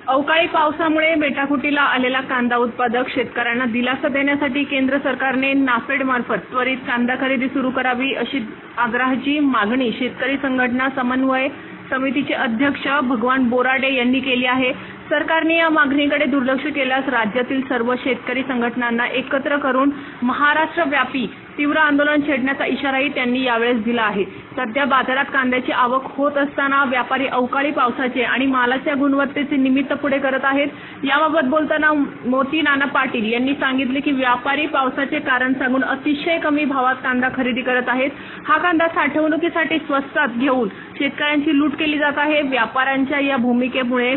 अवकाळी पावसामुळे मेटाकुटीला आलेला कांदा उत्पादक शेतकऱ्यांना दिलासा देण्यासाठी केंद्र सरकारने नाफेडमार्फत त्वरित कांदा खरेदी सुरू करावी अशी आग्रहाची मागणी शेतकरी संघटना समन्वय समितीचे अध्यक्ष भगवान बोराडे यांनी केली आहे। सरकारने या मागणीकडे दुर्लक्ष केल्यास राज्यातील सर्व शेतकरी संघटनांना एकत्र करून महाराष्ट्रव्यापी तीव्र आंदोलन छेडण्याचा इशाराही त्यांनी यावेळेस दिला आहे। सध्या बाजारात कांद्याची आवक होत असताना व्यापारी अवकाळी पावसाचे आणि मालाच्या गुणवत्तेचे निमित्त पुढे करत आहेत। याबाबत बोलताना मोती नाना पाटील यांनी सांगितले की व्यापारी पावसाचे कारण सांगून अतिशय कमी भावात कांदा खरेदी करत आहेत। हा कांदा साठवणुकीसाठी स्वस्तात घेऊन शेतकऱ्यांची लूट केली जात आहे। व्यापाऱ्यांच्या या भूमिकेमुळे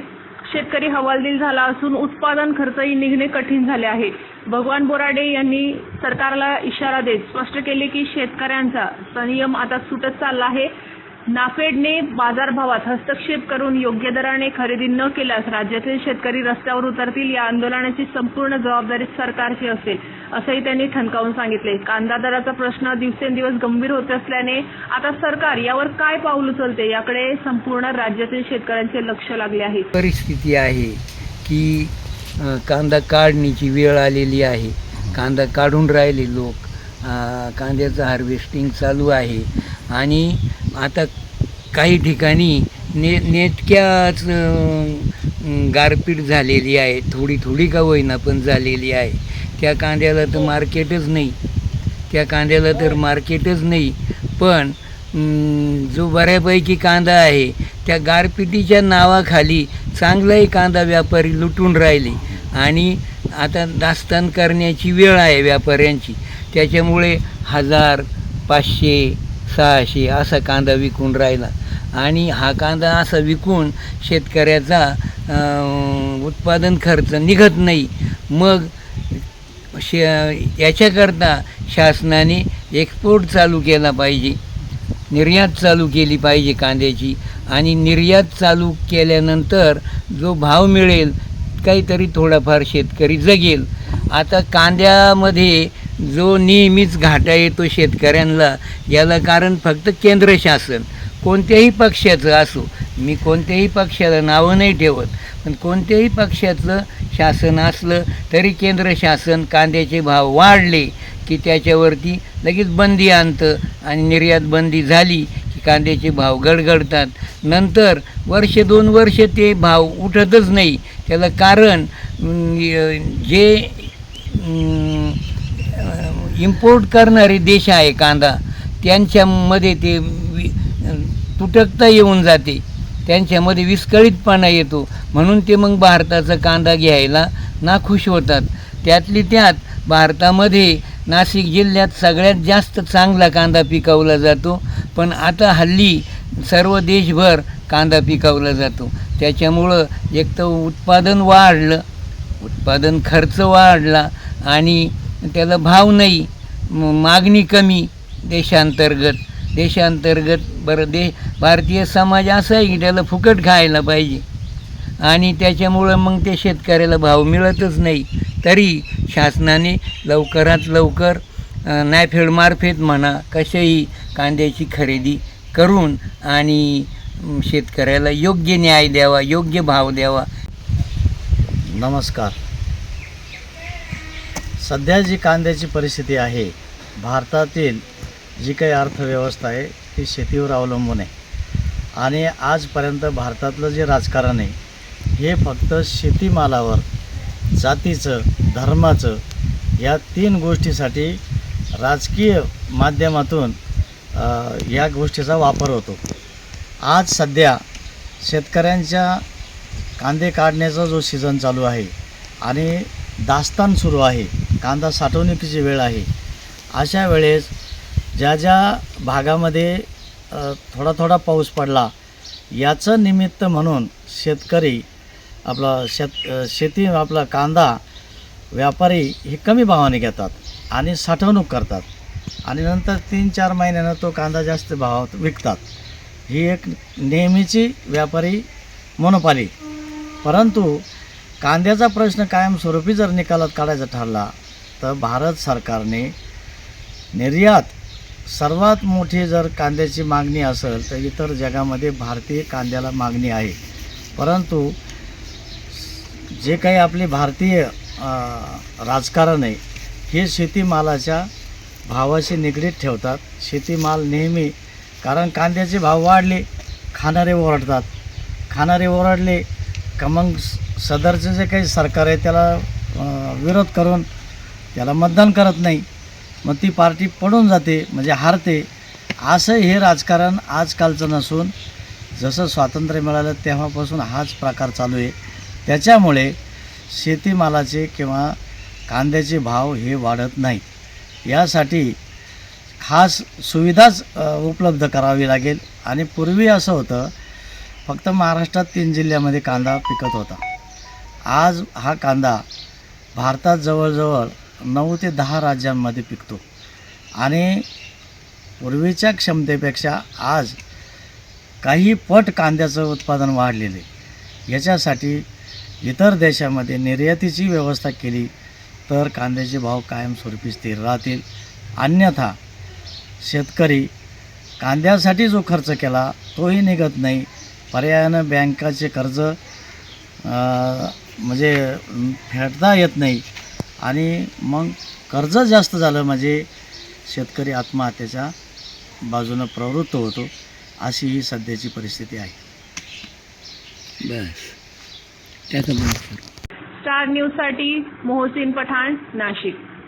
शेतकरी हवालदिल झाला असून उत्पादन खर्चही निघणे कठीण झाले आहे। भगवान बोराडे यांनी सरकारला इशारा देत स्पष्ट केले की शेतकऱ्यांचा संयम आता सुटत चालला आहे। नाफेडने बाजारभावात हस्तक्षेप करून योग्य दराने खरेदी न केल्यास राज्यातील शेतकरी रस्त्यावर उतरतील। या आंदोलनाची संपूर्ण जबाबदारी सरकारची असेल असंही त्यांनी ठणकावून सांगितले। कांदा दराचा प्रश्न दिवसेंदिवस गंभीर होत असल्याने आता सरकार यावर काय पाऊल उचलते याकडे संपूर्ण राज्यातील शेतकऱ्यांचे लक्ष लागले आहे। परिस्थिती आहे की कांदा काढणीची वेळ आलेली आहे। कांदा काढून राहिले लोक, कांद्याचं हार्वेस्टिंग चालू आहे आणि आता काही ठिकाणी नेटक्याच गारपीट झालेली आहे, थोडी का होईना पण झालेली आहे। त्या कांद्याला तर मार्केटच नाही, पण जो बऱ्यापैकी कांदा आहे त्या गारपिटीच्या नावाखाली चांगलाही कांदा व्यापारी लुटून राहिले आणि आता दास्तान करण्याची वेळ आहे व्यापाऱ्यांची। त्याच्यामुळे 1000, 500, 600 असा कांदा विकून राहिला आणि हा कांदा असा विकून शेतकऱ्याचा उत्पादन खर्च निघत नाही। मग याच्याकरता शासनाने एक्सपोर्ट चालू केला पाहिजे, निर्यात चालू केली पाहिजे कांद्याची आणि निर्यात चालू केल्यानंतर जो भाव मिळेल काहीतरी थोडाफार शेतकरी जगेल। आता कांद्यामध्ये जो नेहमीच घाटा येतो शेतकऱ्यांना, याला कारण फक्त केंद्र शासन कोणत्याही पक्षाचं असो, मी कोणत्याही पक्षाला नावं नाही ठेवत, पण कोणत्याही पक्षाचं शासन असलं तरी केंद्र शासन कांद्याचे भाव वाढले की त्याच्यावरती लगेच बंदी आणतं आणि निर्यात बंदी झाली की कांद्याचे भाव गडगडतात। नंतर 1-2 वर्ष ते भाव उठतच नाही। त्याला कारण जे इम्पोर्ट करणारे देश आहे कांदा, त्यांच्यामध्ये ते तुटकता येऊन जाते, त्यांच्यामध्ये विस्कळीतपणा येतो, म्हणून ते मग भारताचा कांदा घ्यायला नाखुश होतात। त्यातली त्यात भारतामध्ये नाशिक जिल्ह्यात सगळ्यात जास्त चांगला कांदा पिकवला जातो, पण आता हल्ली सर्व देशभर कांदा पिकवला जातो। त्याच्यामुळं एक तर उत्पादन वाढलं, उत्पादन खर्च वाढला आणि त्याला भाव नाही, मागणी कमी देशांतर्गत भारतीय समाज असा आहे की त्याला फुकट खायला पाहिजे आणि त्याच्यामुळं मग ते शेतकऱ्याला भाव मिळतच नाही। तरी शासनाने लवकरात लवकर नाफेडमार्फत म्हणा कशाही कांद्याची खरेदी करून आणि शेतकऱ्याला योग्य न्याय द्यावा, योग्य भाव द्यावा। नमस्कार। सध्या जी कांद्याची परिस्थिती आहे, भारतातील जी काही अर्थव्यवस्था आहे ती शेतीवर अवलंबून आहे आणि आजपर्यंत भारतातलं जे राजकारण आहे हे फक्त शेतीमालावर, जातीचं, धर्माचं या 3 गोष्टीसाठी राजकीय माध्यमातून या गोष्टीचा वापर होतो। आज सध्या शेतकऱ्यांच्या कांदे काढण्याचा जो सीझन चालू आहे आणि दास्तान सुरू आहे, कांदा साठवणुकीची वेळ आहे, अशा वेळेस ज्या भागामध्ये थोडा पाऊस पडला याचं निमित्त म्हणून शेतकरी आपला कांदा व्यापारी हे कमी भावाने घेतात आणि साठवणूक करतात आणि नंतर 3-4 महिन्यानं तो कांदा जास्त भावात विकतात। ही एक नेहमीची व्यापारी मोनोपॉली। परंतु कांद्याचा प्रश्न कायमस्वरूपी जर निकालात काढायचा ठरला तर भारत सरकारने निर्यात सर्वात मोठी जर कांद्याची मागणी असेल तर इतर जगामध्ये भारतीय कांद्याला मागणी आहे, परंतु जे काही आपले भारतीय राजकारण आहे हे शेतीमालाच्या भावाशी निगडीत ठेवतात. शेतीमाल नेहमी, कारण कांद्याचे भाव वाढले, खाणारे ओरडतात, खाणारे ओरडले का मग सदरचं जे काही सरकार आहे त्याला विरोध करून त्याला मतदान करत नाही, मग ती पार्टी पडून जाते, म्हणजे हारते. असं हे राजकारण आजकालचं नसून जसं स्वातंत्र्य मिळालं तेव्हापासून हाच प्रकार चालू आहे. त्याच्यामुळे शेतीमालाचे किंवा कांद्याचे भाव हे वाढत नाहीत. यासाठी खास सुविधाच उपलब्ध करावी लागेल. आणि पूर्वी असं होतं, फक्त महाराष्ट्रात 3 जिल्ह्यामध्ये कांदा पिकत होता. आज हा कांदा भारतात जवळजवळ 9 ते 10 राज्यांमध्ये पिकतो आणि पूर्वीच्या क्षमतेपेक्षा आज काही पट कांद्याचं उत्पादन वाढलेले. याच्यासाठी इतर देशामध्ये निर्यातीची व्यवस्था केली तर कांद्याचे भाव कायमस्वरूपी स्थिर राहतील. अन्यथा शेतकरी कांद्यासाठी जो खर्च केला तोही निघत नाही. पर्यायानं बँकाचे कर्ज म्हणजे फेडता येत नाही आणि मग कर्ज जास्त झालं म्हणजे शेतकरी आत्महत्येच्या बाजूनं प्रवृत्त होतो. अशी ही सध्याची परिस्थिती आहे. बस त्याचं स्टार न्यूजसाठी मोहसिन पठाण, नाशिक.